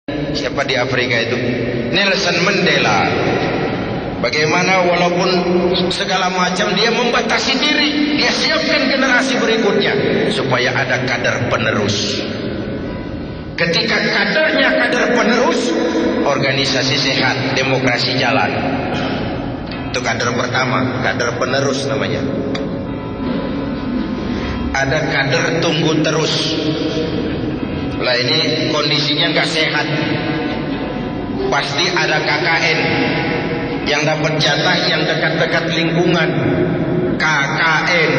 siapa di Afrika itu, Nelson Mandela. Bagaimana walaupun segala macam dia membatasi diri, dia siapkan generasi berikutnya supaya ada kader penerus. Ketika kadernya kader penerus, organisasi sehat, demokrasi jalan. Itu kader pertama, kader penerus namanya. Ada kader tunggu terus. Lah ini kondisinya nggak sehat. Pasti ada KKN yang dapat jatah yang dekat-dekat lingkungan. KKN.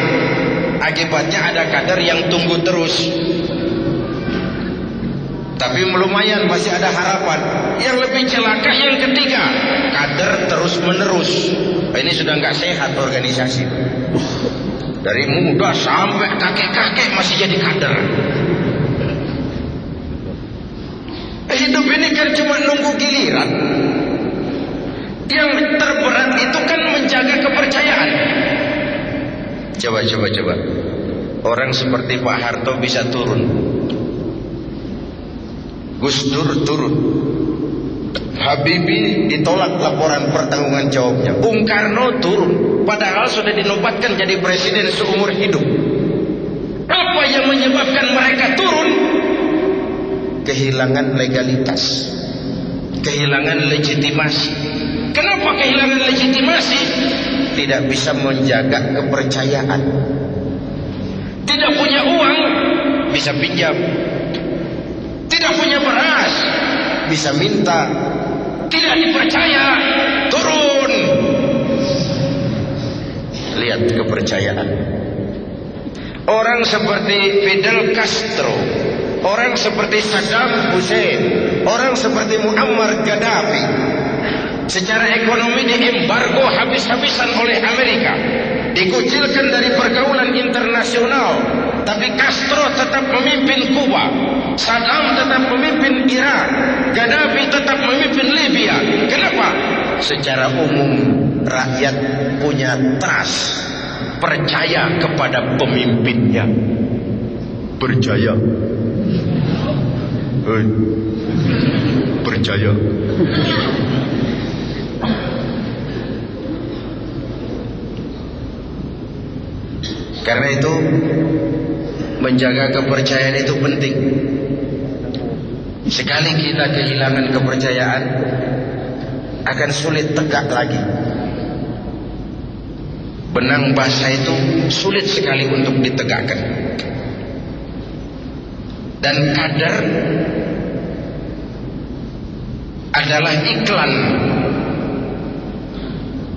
Akibatnya ada kader yang tunggu terus. Tapi lumayan masih ada harapan. Yang lebih celaka yang ketiga, kader terus menerus. Ini sudah nggak sehat organisasi. Dari muda sampai kakek-kakek masih jadi kader. Hidup ini kan cuma nunggu giliran. Yang terberat itu kan menjaga kepercayaan. Coba. Orang seperti Pak Harto bisa turun. Gus Dur turun. Habibie ditolak laporan pertanggungan jawabnya. Bung Karno turun. Padahal sudah dinobatkan jadi presiden seumur hidup. Apa yang menyebabkan mereka turun? Kehilangan legalitas, kehilangan legitimasi. Kenapa kehilangan legitimasi? Tidak bisa menjaga kepercayaan. Tidak punya uang, bisa pinjam. Tidak punya beras, bisa minta. Tidak dipercaya, turun. Lihat kepercayaan. Orang seperti Fidel Castro, orang seperti Saddam Hussein, orang seperti Muammar Gaddafi, secara ekonomi diembargo habis-habisan oleh Amerika, dikucilkan dari pergaulan internasional. Tapi Castro tetap memimpin Kuba, Saddam tetap memimpin Irak, Gaddafi tetap memimpin Libya. Kenapa? Secara umum rakyat punya trust, percaya kepada pemimpinnya. Percaya. Percaya. Karena itu menjaga kepercayaan itu penting. Sekali kita kehilangan kepercayaan, akan sulit tegak lagi. Benang basah itu sulit sekali untuk ditegakkan. Dan kader adalah iklan.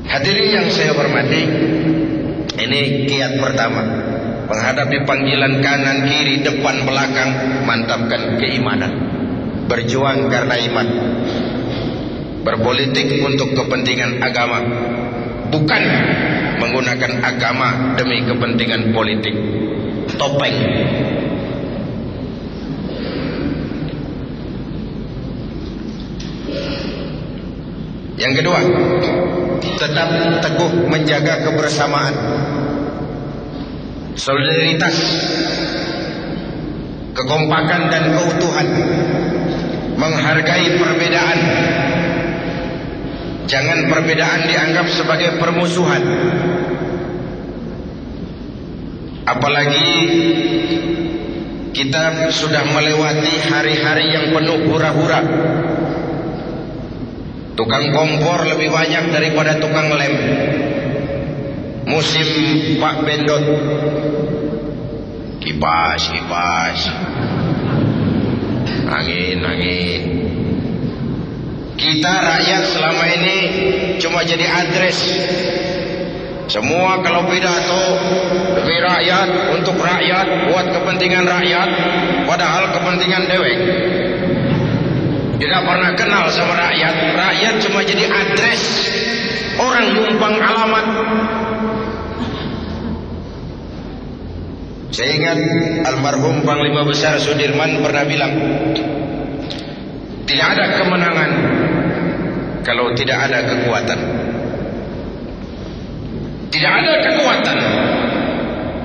Hadirin yang saya hormati, ini kiat pertama. Menghadapi panggilan kanan, kiri, depan, belakang, mantapkan keimanan. Berjuang karena iman. Berpolitik untuk kepentingan agama, bukan menggunakan agama demi kepentingan politik. Topeng. Yang kedua, tetap teguh menjaga kebersamaan, solidaritas, kekompakan dan keutuhan, menghargai perbedaan. Jangan perbedaan dianggap sebagai permusuhan. Apalagi kita sudah melewati hari-hari yang penuh hura-hura. Tukang kompor lebih banyak daripada tukang lem. Musim Pak Bendot, kipas, angin. Kita rakyat selama ini cuma jadi address. Semua kalau pidato demi rakyat, untuk rakyat, buat kepentingan rakyat, padahal kepentingan dewek. Tidak pernah kenal sama rakyat. Rakyat cuma jadi address, orang numpang alamat. Saya ingat almarhum Panglima Besar Sudirman pernah bilang, tidak ada kemenangan kalau tidak ada kekuatan. Tidak ada kekuatan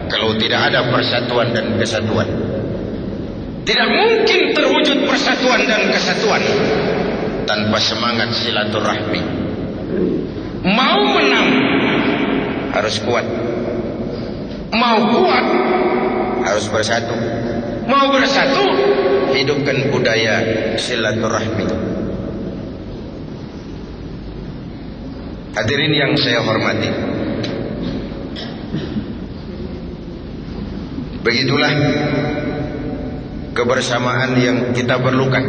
kalau tidak ada persatuan dan kesatuan. Tidak mungkin terwujud persatuan dan kesatuan tanpa semangat silaturahmi. Mau menang harus kuat. Mau kuat harus bersatu. Mau bersatu, hidupkan budaya silaturahmi. Hadirin yang saya hormati, begitulah kebersamaan yang kita perlukan,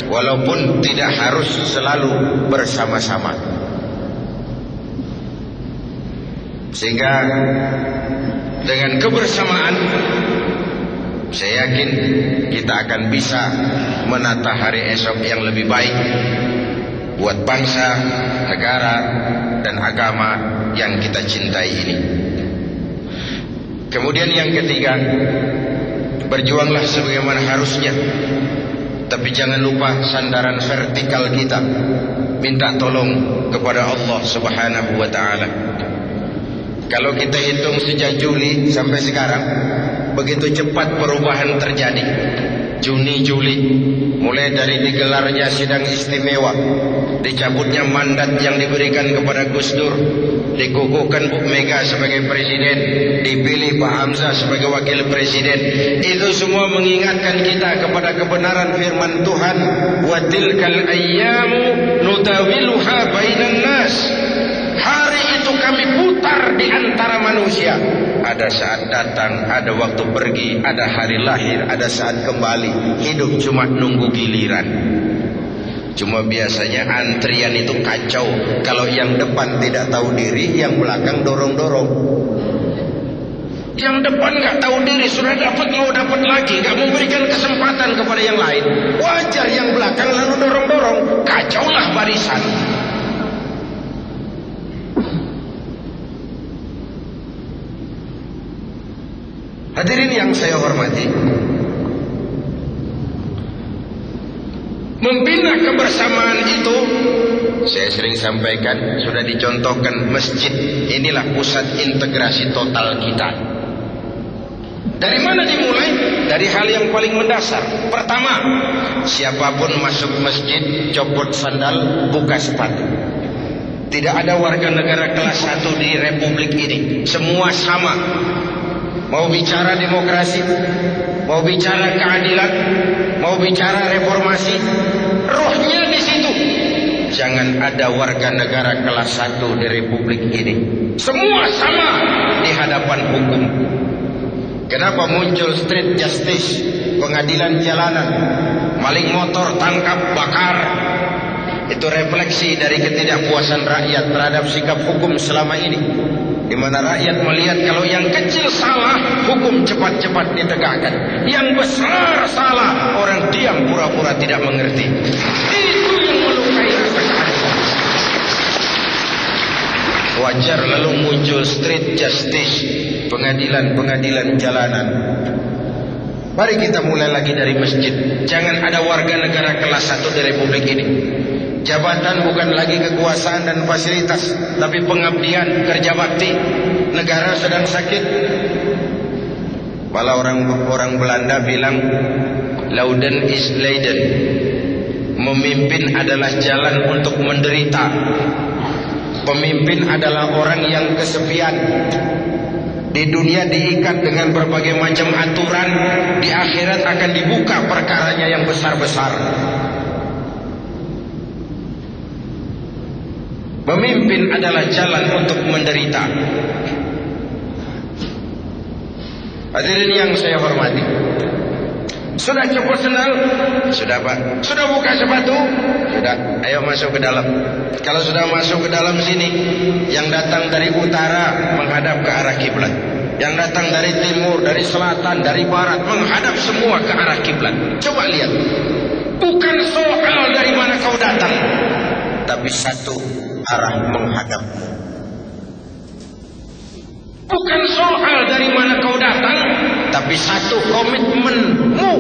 walaupun tidak harus selalu bersama-sama. Sehingga dengan kebersamaan, saya yakin kita akan bisa menata hari esok yang lebih baik buat bangsa, negara, dan agama yang kita cintai ini. Kemudian yang ketiga, berjuanglah sebagaimana harusnya, tapi jangan lupa sandaran vertikal kita, minta tolong kepada Allah Subhanahu wa ta'ala. Kalau kita hitung sejak Juli sampai sekarang, begitu cepat perubahan terjadi. Juni, Juli, mulai dari digelarnya sidang istimewa, dicabutnya mandat yang diberikan kepada Gus Dur, dikukuhkan Bu Mega sebagai presiden, dipilih Pak Hamzah sebagai wakil presiden. Itu semua mengingatkan kita kepada kebenaran firman Tuhan, wa tilkal ayyamu nutawiluha bainan nas. Hari itu kami putar di antara manusia. Ada saat datang, ada waktu pergi, ada hari lahir, ada saat kembali. Hidup cuma nunggu giliran. Cuma biasanya antrian itu kacau. Kalau yang depan tidak tahu diri, yang belakang dorong-dorong. Yang depan gak tahu diri, sudah dapat mau dapat lagi, gak memberikan kesempatan kepada yang lain. Wajar yang belakang lalu dorong-dorong. Kacaulah barisan. Hadirin yang saya hormati, membina kebersamaan itu, saya sering sampaikan, sudah dicontohkan masjid. Inilah pusat integrasi total kita. Dari mana dimulai? Dari hal yang paling mendasar. Pertama, siapapun masuk masjid, copot sandal, buka sepatu. Tidak ada warga negara kelas 1 di republik ini. Semua sama. Mau bicara demokrasi, mau bicara keadilan, mau bicara reformasi, rohnya di situ. Jangan ada warga negara kelas 1 di republik ini. Semua sama di hadapan hukum. Kenapa muncul street justice, pengadilan jalanan, maling motor tangkap, bakar? Itu refleksi dari ketidakpuasan rakyat terhadap sikap hukum selama ini. Di mana rakyat melihat kalau yang kecil salah, hukum cepat-cepat ditegakkan. Yang besar salah, orang diam pura-pura tidak mengerti. Itu yang melukai rasa keadilan. Wajar lalu muncul street justice, pengadilan-pengadilan jalanan. Mari kita mulai lagi dari masjid. Jangan ada warga negara kelas 1 di republik ini. Jabatan bukan lagi kekuasaan dan fasilitas, tapi pengabdian, kerja bakti. Negara sedang sakit. Malah orang Belanda bilang, Lauden is Leiden. Memimpin adalah jalan untuk menderita. Pemimpin adalah orang yang kesepian. Di dunia diikat dengan berbagai macam aturan, di akhirat akan dibuka perkaranya yang besar-besar. Pemimpin adalah jalan untuk menderita. Hadirin yang saya hormati, sudah copot sendal? Sudah Pak. Sudah buka sepatu? Sudah. Ayo masuk ke dalam. Kalau sudah masuk ke dalam sini, yang datang dari utara menghadap ke arah kiblat. Yang datang dari timur, dari selatan, dari barat menghadap semua ke arah kiblat. Coba lihat. Bukan soal dari mana kau datang, tapi satu arah menghadap. Bukan soal dari mana kau datang, tapi satu komitmenmu